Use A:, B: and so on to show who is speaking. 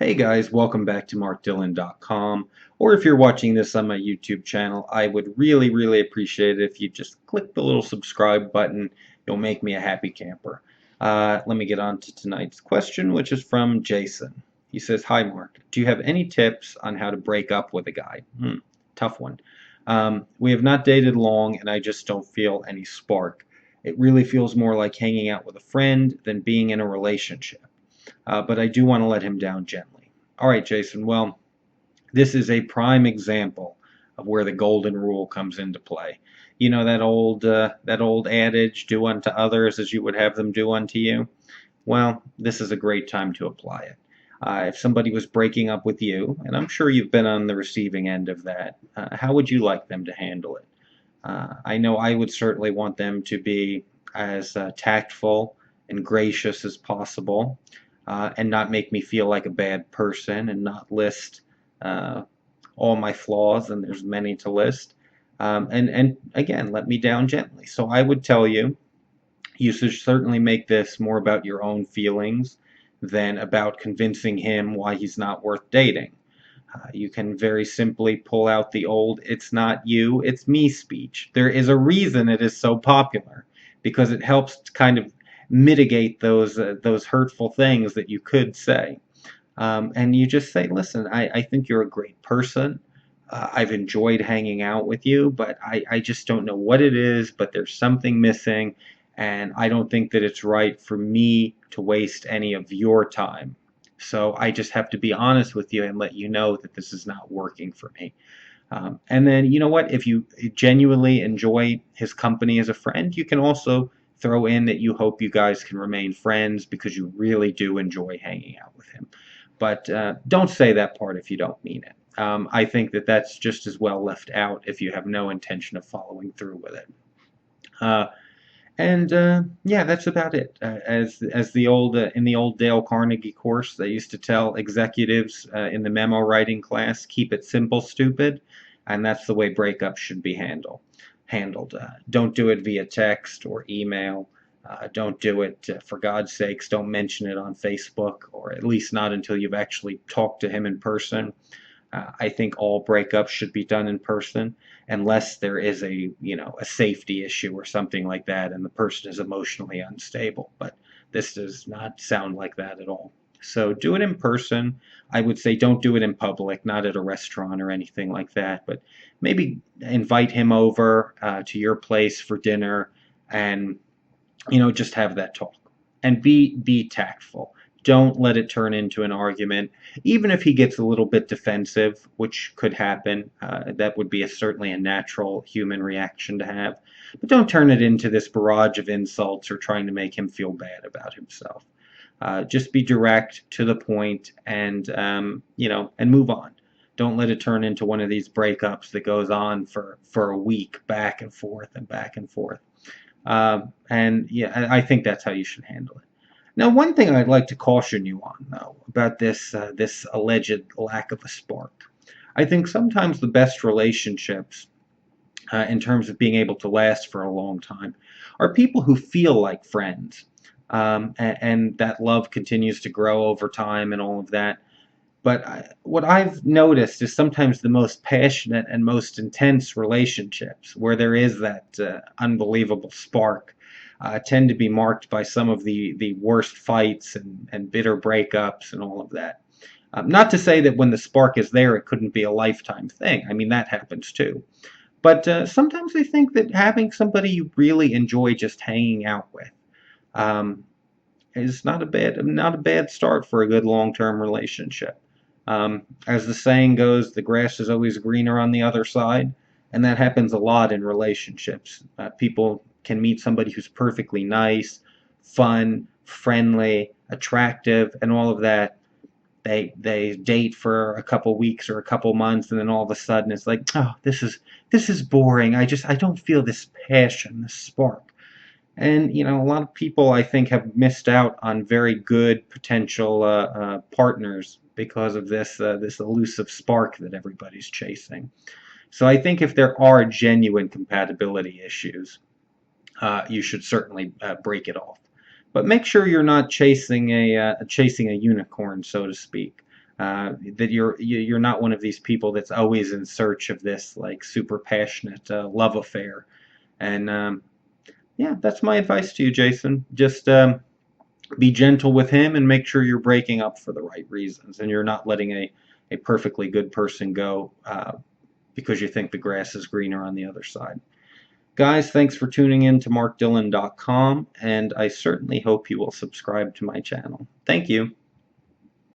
A: Hey guys, welcome back to markdillon.com. Or if you're watching this on my YouTube channel, I would really appreciate it if you just click the little subscribe button. You'll make me a happy camper. Let me get on to tonight's question, which is from Jason. He says, "Hi Mark, do you have any tips on how to break up with a guy?" Tough one. We have not dated long and I just don't feel any spark. It really feels more like hanging out with a friend than being in a relationship. But I do want to let him down gently. All right, Jason. Well, this is a prime example of where the golden rule comes into play. You know that old adage, "Do unto others as you would have them do unto you." Well, this is a great time to apply it. If somebody was breaking up with you, and I'm sure you've been on the receiving end of that, how would you like them to handle it? I know I would certainly want them to be as tactful and gracious as possible, and not make me feel like a bad person and not list uh, all my flaws, and there's many to list. And again, let me down gently. So I would tell you, you should certainly make this more about your own feelings than about convincing him why he's not worth dating. You can very simply pull out the old "it's not you, it's me" speech. There is a reason it is so popular, because it helps to kind of mitigate those hurtful things that you could say. And you just say, "Listen, I think you're a great person. I've enjoyed hanging out with you, but I just don't know what it is, but there's something missing, and I don't think that it's right for me to waste any of your time. So I just have to be honest with you and let you know that this is not working for me." And then, you know what? If you genuinely enjoy his company as a friend, you can also throw in that you hope you guys can remain friends because you really do enjoy hanging out with him. But don't say that part if you don't mean it. I think that that's just as well left out if you have no intention of following through with it. Uh, and yeah, that's about it. As the old in the old Dale Carnegie course, they used to tell executives in the memo writing class, "Keep it simple, stupid," and that's the way breakups should be handled. Don't do it via text or email. Don't do it, for God's sakes, don't mention it on Facebook, or at least not until you've actually talked to him in person. I think all breakups should be done in person, unless there is a safety issue or something like that, and the person is emotionally unstable. But this does not sound like that at all. So do it in person. I would say don't do it in public, not at a restaurant or anything like that. But maybe invite him over to your place for dinner, and just have that talk, and be tactful. Don't let it turn into an argument. Even if he gets a little bit defensive, which could happen, that would be certainly a natural human reaction to have. But don't turn it into this barrage of insults or trying to make him feel bad about himself. Just be direct, to the point, and move on. Don't let it turn into one of these breakups that goes on for a week, back and forth and back and forth. And yeah, I think that's how you should handle it. Now, one thing I'd like to caution you on, though, about this alleged lack of a spark. I think sometimes the best relationships, in terms of being able to last for a long time, are people who feel like friends, and that love continues to grow over time and all of that. But what I've noticed is sometimes the most passionate and most intense relationships, where there is that unbelievable spark, tend to be marked by some of the worst fights and bitter breakups and all of that. Not to say that when the spark is there, it couldn't be a lifetime thing. I mean, that happens too. But sometimes I think that having somebody you really enjoy just hanging out with, um, is not a bad start for a good long-term relationship. As the saying goes, the grass is always greener on the other side, and that happens a lot in relationships. People can meet somebody who's perfectly nice, fun, friendly, attractive, and all of that. They date for a couple weeks or a couple months, and then all of a sudden it's like, "Oh, this is boring. I don't feel this passion, this spark." And a lot of people, I think, have missed out on very good potential partners because of this elusive spark that everybody's chasing. So I think if there are genuine compatibility issues, you should certainly break it off. But make sure you're not chasing a unicorn, so to speak. that you're not one of these people that's always in search of this like super passionate love affair. And yeah, that's my advice to you, Jason. Just be gentle with him and make sure you're breaking up for the right reasons and you're not letting a perfectly good person go because you think the grass is greener on the other side. Guys, thanks for tuning in to markdillon.com, and I certainly hope you will subscribe to my channel. Thank you.